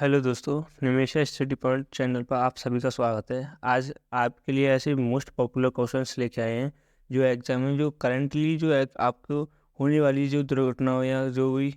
Hello दोस्तों, निमेशा study point channel पर आप सभी का स्वागत है। आज आपके लिए ऐसे मोस्ट पॉपुलर क्वेश्चंस लेके आए हैं जो एग्जाम में जो करंटली आपको होने वाली जो दुर्घटनाओं या जो भी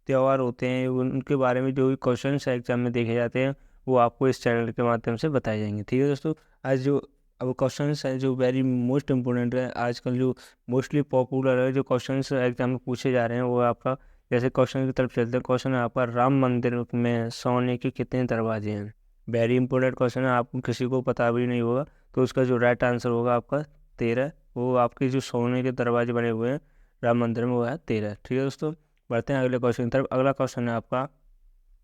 त्यौहार होते हैं उनके बारे में जो भी क्वेश्चंस एग्जाम में देखे जाते हैं वो आपको इस चैनल के माध्यम से बताए जाएंगे। ठीक है दोस्तों, आज जो अब क्वेश्चंस हैं जो वेरी मोस्ट इम्पोर्टेंट है, आजकल जो मोस्टली पॉपुलर है जो क्वेश्चंस एग्जाम में पूछे जा रहे हैं वो आपका जैसे क्वेश्चन की तरफ चलते हैं। क्वेश्चन है आपका, राम मंदिर में सोने के कितने दरवाजे हैं। वेरी इंपॉर्टेंट क्वेश्चन है, आपको किसी को पता भी नहीं होगा तो उसका जो राइट आंसर होगा आपका 13। वो आपके जो सोने के दरवाजे बने हुए हैं राम मंदिर में वो है 13। ठीक है दोस्तों, बढ़ते हैं अगले क्वेश्चन की तरफ। अगला क्वेश्चन है आपका,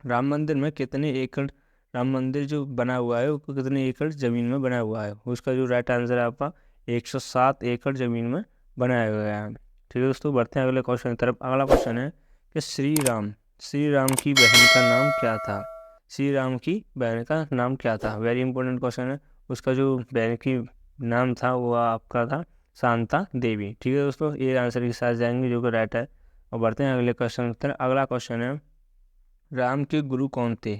राम मंदिर में कितने एकड़, राम मंदिर जो बना हुआ है वो कितने एकड़ ज़मीन में बना हुआ है। उसका जो राइट आंसर है आपका 107 एकड़ ज़मीन में बनाया गया है। ठीक है दोस्तों, बढ़ते हैं अगले क्वेश्चन की तरफ। अगला क्वेश्चन है कि श्री राम की बहन का नाम क्या था। श्री राम की बहन का नाम क्या था, वेरी इंपॉर्टेंट क्वेश्चन है। उसका जो बहन की नाम था वो आपका था शांता देवी। ठीक है दोस्तों, ये आंसर के साथ जाएंगे जो कि राइट है। और बढ़ते हैं अगले क्वेश्चन की तरफ। अगला क्वेश्चन है, राम के गुरु कौन थे।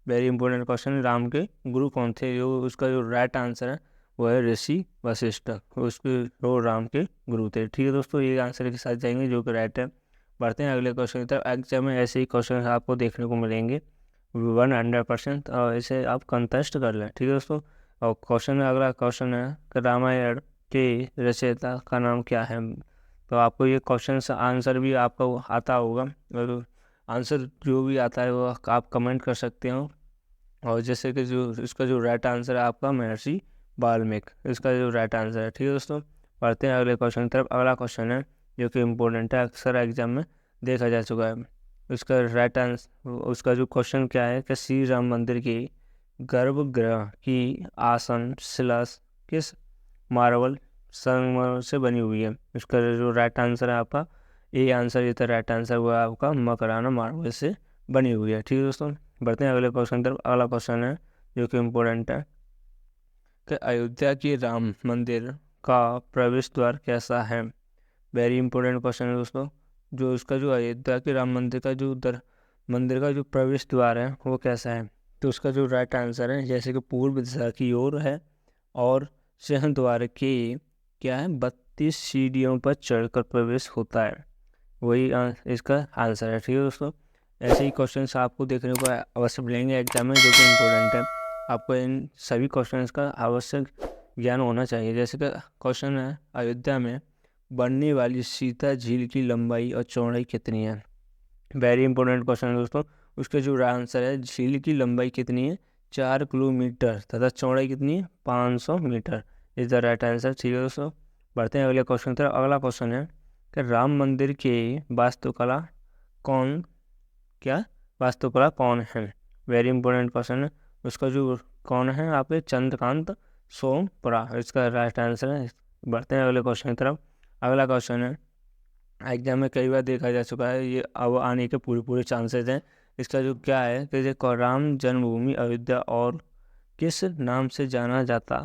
वेरी इंपॉर्टेंट क्वेश्चन है, राम के गुरु कौन थे। जो उसका जो राइट आंसर है वो है ऋषि वशिष्ठ। उसके वो राम के गुरु थे। ठीक है दोस्तों, ये आंसर के साथ जाएंगे जो कि राइट है। बढ़ते हैं अगले क्वेश्चन की तरफ। एग्जाम में ऐसे ही क्वेश्चन आपको देखने को मिलेंगे 100%, और इसे आप कंटेस्ट कर लें। ठीक है दोस्तों, और अगला क्वेश्चन है कि रामायण के रचयिता का नाम क्या है। तो आपको ये क्वेश्चन आंसर भी आपको आता होगा, और आंसर जो भी आता है वो आप कमेंट कर सकते हो। और जैसे कि जो इसका जो राइट आंसर है आपका महर्षि वाल्मीकि, इसका जो राइट आंसर है। ठीक है दोस्तों, पढ़ते हैं अगले क्वेश्चन की तरफ। अगला क्वेश्चन है जो कि इम्पोर्टेंट है, अक्सर एग्जाम में देखा जा चुका है। उसका राइट आंसर, उसका जो क्वेश्चन क्या है कि श्री राम मंदिर के गर्भगृह की आसन शिला किस मार्बल संगमरमर से बनी हुई है। इसका जो राइट आंसर है आपका ए आंसर, ये तो राइट आंसर हुआ आपका मकराना मार्बल से बनी हुई है। ठीक है दोस्तों, बढ़ते हैं अगले क्वेश्चन तरफ। अगला क्वेश्चन है जो कि इम्पोर्टेंट है कि अयोध्या की राम मंदिर का प्रवेश द्वार कैसा है। वेरी इंपॉर्टेंट क्वेश्चन है दोस्तों। जो उसका जो अयोध्या के राम मंदिर का जो मंदिर का जो प्रवेश द्वार है वो कैसा है। तो उसका जो राइट आंसर है जैसे कि पूर्व दिशा की ओर है, और सिंह द्वार के क्या है 32 सीढ़ियों पर चढ़कर प्रवेश होता है। वही इसका आंसर है। ठीक है दोस्तों, ऐसे ही क्वेश्चंस आपको देखने को अवश्य मिलेंगे एग्जाम में जो कि इम्पोर्टेंट है। आपको इन सभी क्वेश्चंस का आवश्यक ज्ञान होना चाहिए। जैसे कि क्वेश्चन है, अयोध्या में बनने वाली सीता झील की लंबाई और चौड़ाई कितनी है। वेरी इंपॉर्टेंट क्वेश्चन है दोस्तों। उसका जो आंसर है, झील की लंबाई कितनी है 4 किलोमीटर तथा चौड़ाई कितनी है 500 metre. Is the right answer. ठीक है दोस्तों, बढ़ते हैं अगले क्वेश्चन तरफ। अगला क्वेश्चन है कि राम मंदिर के वास्तुकला कौन क्या वास्तुकला कौन है। वेरी इंपॉर्टेंट क्वेश्चन है। उसका जो कौन है आपके चंद्रकांत सोमपुरा, इसका राइट आंसर है। बढ़ते हैं अगले क्वेश्चन की तरफ। अगला क्वेश्चन है, एग्जाम में कई बार देखा जा चुका है, ये अब आने के पूरे पूरे चांसेस हैं। इसका जो क्या है कि जो राम जन्मभूमि अयोध्या और किस नाम से जाना जाता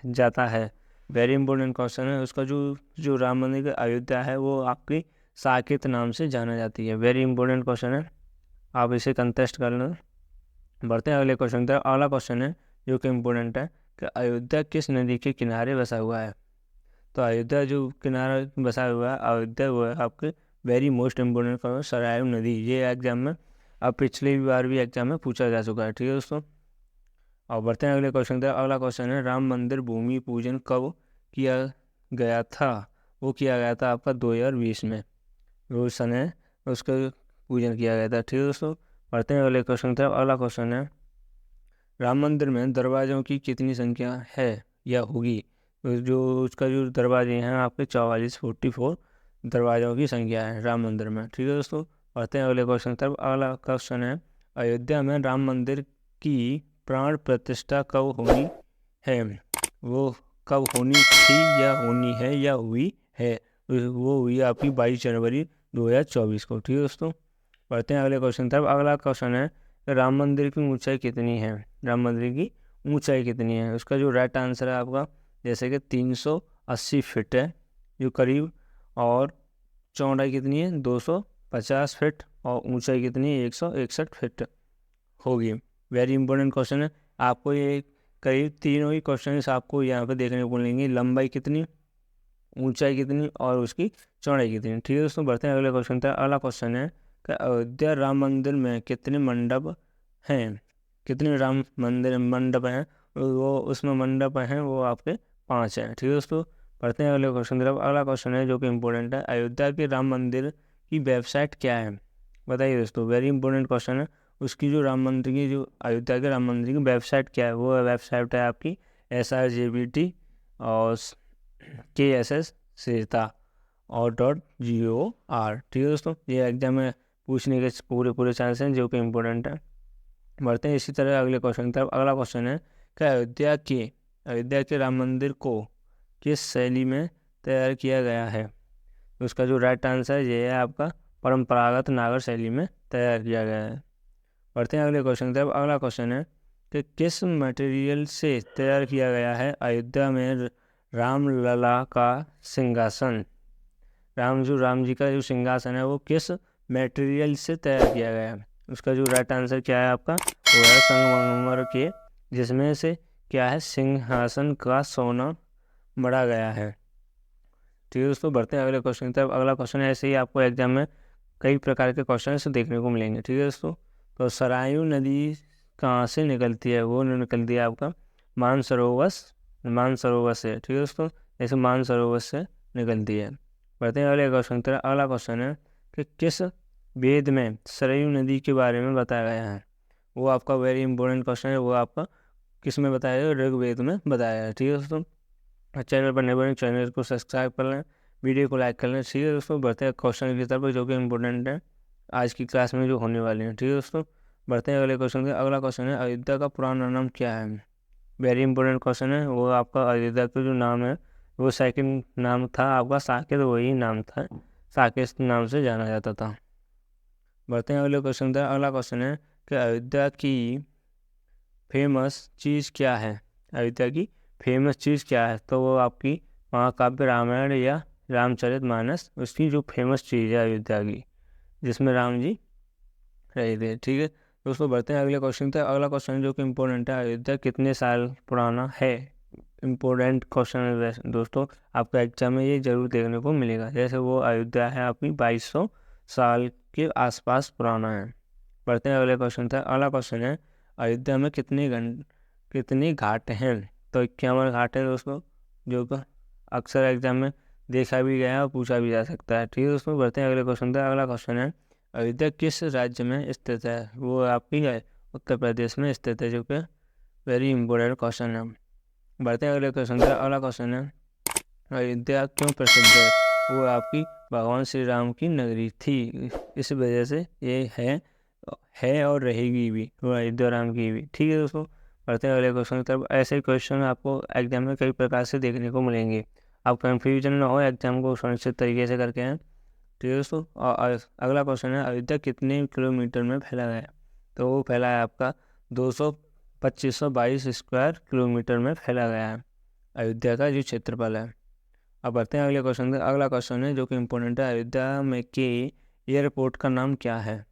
जाता है। वेरी इंपॉर्टेंट क्वेश्चन है। उसका जो जो राम मंदिर का अयोध्या है वो आपकी साकेत नाम से जाना जाती है। वेरी इंपॉर्टेंट क्वेश्चन है, आप इसे कंटेस्ट कर लें। बढ़ते हैं अगले क्वेश्चन की तरफ। अगला क्वेश्चन है जो कि इम्पोर्टेंट है कि अयोध्या किस नदी के किनारे बसा हुआ है। तो अयोध्या जो किनारा बसा हुआ है अयोध्या वो है आपके very most important question, Saryu नदी। ये एग्जाम में अब पिछली बार भी एग्जाम में पूछा जा चुका है। ठीक है दोस्तों, और बढ़ते हैं अगले क्वेश्चन की तरफ। अगला क्वेश्चन है, राम मंदिर भूमि पूजन कब किया गया था। वो किया गया था आपका 2020 में, वो समय उसका पूजन किया गया था। ठीक है दोस्तों, बढ़ते हैं अगले क्वेश्चन की तरफ। अगला क्वेश्चन है, राम मंदिर में दरवाज़ों की कितनी संख्या है या होगी। तो जो उसका जो दरवाजे हैं आपके 44 दरवाज़ों की संख्या है राम मंदिर में। ठीक है दोस्तों, बढ़ते हैं अगले क्वेश्चन की तरफ। अगला क्वेश्चन है, अयोध्या में राम मंदिर की प्राण प्रतिष्ठा कब होनी है। वो कब होनी थी या होनी है या हुई है। वो हुई आपकी 22 जनवरी 2024 को। ठीक है दोस्तों, बढ़ते हैं अगले क्वेश्चन की तरफ। अगला क्वेश्चन है, राम मंदिर की ऊंचाई कितनी है। राम मंदिर की ऊंचाई कितनी है। उसका जो राइट आंसर है आपका जैसे कि 380 फीट है जो करीब, और चौड़ाई कितनी है 250 फीट, और ऊंचाई कितनी है 161 फीट होगी। वेरी इंपॉर्टेंट क्वेश्चन है। आपको ये करीब तीनों ही क्वेश्चन आपको यहाँ पे देखने को मिलेंगे, लंबाई कितनी, ऊंचाई कितनी और उसकी चौड़ाई कितनी। ठीक है दोस्तों, बढ़ते हैं अगले क्वेश्चन तक। अगला क्वेश्चन है कि अयोध्या राम मंदिर में कितने मंडप हैं, कितने राम मंदिर मंडप हैं, वो उसमें मंडप हैं वो आपके 5 हैं। ठीक है दोस्तों, पढ़ते हैं अगले क्वेश्चन तरफ। अगला क्वेश्चन है जो कि इम्पोर्टेंट है, अयोध्या के राम मंदिर की वेबसाइट क्या है, बताइए दोस्तों। वेरी इंपॉर्टेंट क्वेश्चन है। उसकी जो राम मंदिर की, जो अयोध्या के राम मंदिर की वेबसाइट क्या है, वो वेबसाइट है आपकी SRJBT और KSS सीता और .GOR। ठीक है दोस्तों, ये एग्जाम में पूछने के पूरे चांस हैं जो कि इम्पोर्टेंट है। बढ़ते हैं इसी तरह अगले क्वेश्चन की तरफ। अगला क्वेश्चन है कि अयोध्या के राम मंदिर को किस शैली में तैयार किया गया है। उसका जो राइट आंसर ये है आपका परंपरागत नागर शैली में तैयार किया गया है। बढ़ते हैं अगले क्वेश्चन की तरफ। अगला क्वेश्चन है कि किस मटेरियल से तैयार किया गया है अयोध्या में रामलला का सिंहासन। राम जी का जो सिंहासन है वो किस मटेरियल से तैयार किया गया है। उसका जो राइट आंसर क्या है आपका, वो है संगमरमर के, जिसमें से क्या है, सिंहासन का सोना मढ़ा गया है। ठीक है दोस्तों, बढ़ते हैं अगले क्वेश्चन की तरफ। अगला क्वेश्चन है, ऐसे ही आपको एग्जाम में कई प्रकार के क्वेश्चन देखने को मिलेंगे। ठीक है दोस्तों, तो सरयू नदी कहाँ से निकलती है, वो निकलती है आपका मानसरोवर से। ठीक है दोस्तों, ऐसे मानसरोवर से निकलती है। बढ़ते हैं अगले क्वेश्चन की तरफ। अगला क्वेश्चन है कि किस वेद में सरयू नदी के बारे में बताया गया है। वो आपका वेरी इंपॉर्टेंट क्वेश्चन है। वो आपका किस में बताया गया, ऋग्वेद में बताया है। ठीक है दोस्तों, चैनल पर नए बने चैनल को सब्सक्राइब कर लें, वीडियो को लाइक कर लें। ठीक है दोस्तों, बढ़ते हैं क्वेश्चन की तरफ जो कि इम्पोर्टेंट है आज की क्लास में जो होने वाले हैं। ठीक है दोस्तों, बढ़ते हैं अगले क्वेश्चन के। अगला क्वेश्चन है, अयोध्या का पुराना नाम क्या है। वेरी इंपॉर्टेंट क्वेश्चन है। वो आपका अयोध्या का जो नाम है वो सेकंड नाम था आपका साकेत, वही नाम था, साकेत नाम से जाना जाता था। बढ़ते हैं अगले क्वेश्चन पर। अगला क्वेश्चन है कि अयोध्या की फेमस चीज़ क्या है। अयोध्या की फेमस चीज़ क्या है, तो वो आपकी महाकाव्य रामायण या रामचरितमानस उसकी जो फेमस चीज़ है अयोध्या की, जिसमें राम जी रहे थे। ठीक है दोस्तों, बढ़ते हैं अगले क्वेश्चन तक। अगला क्वेश्चन जो कि इम्पोर्टेंट है, अयोध्या कितने साल पुराना है। इम्पोर्टेंट क्वेश्चन है दोस्तों, आपका एग्जाम में ये जरूर देखने को मिलेगा। जैसे वो अयोध्या है आपकी 2200 साल के आसपास पुराना है। बढ़ते हैं अगले क्वेश्चन तक। अगला क्वेश्चन है, अयोध्या में कितनी घाट हैं, तो 51 घाट हैं दोस्तों, जो कि अक्सर एग्जाम में देखा भी गया है और पूछा भी जा सकता है। ठीक है दोस्तों, बढ़ते हैं अगले क्वेश्चन तक। अगला क्वेश्चन है, अयोध्या किस राज्य में स्थित है। वो आपकी है उत्तर प्रदेश में स्थित है, जो कि वेरी इंपॉर्टेंट क्वेश्चन है। बढ़ते हैं अगले क्वेश्चन तक। अगला क्वेश्चन है, अयोध्या क्यों प्रसिद्ध है। वो आपकी भगवान श्री राम की नगरी थी, इस वजह से ये है और रहेगी भी, वो अयोध्या राम की भी। ठीक है दोस्तों, बढ़ते हैं अगले क्वेश्चन की तरफ। ऐसे क्वेश्चन आपको एग्जाम में कई प्रकार से देखने को मिलेंगे। आप कंफ्यूजन ना हो, एग्जाम को सुनिश्चित तरीके से करके हैं। ठीक है दोस्तों, और अगला क्वेश्चन है, अयोध्या कितने किलोमीटर में फैला है, तो वो फैला है आपका 2522 स्क्वायर किलोमीटर में फैला गया है अयोध्या का जो क्षेत्रफल है। अब बढ़ते हैं अगले क्वेश्चन तक। अगला क्वेश्चन है जो कि इम्पोर्टेंट है, अयोध्या में के एयरपोर्ट का नाम क्या है,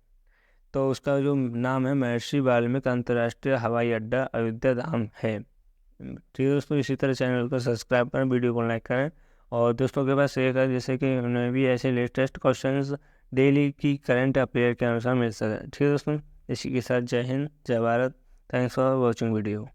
तो उसका जो नाम है महर्षि वाल्मीकि अंतर्राष्ट्रीय हवाई अड्डा अयोध्या धाम है। ठीक है दोस्तों, इसी तरह चैनल को सब्सक्राइब करें, वीडियो को लाइक करें और दोस्तों के पास शेयर करें, जैसे कि उन्हें भी ऐसे लेटेस्ट क्वेश्चंस डेली की करंट अफेयर के अनुसार मिल सके। ठीक है दोस्तों, इसी के साथ जय हिंद, जय Bharat. Thanks for watching video.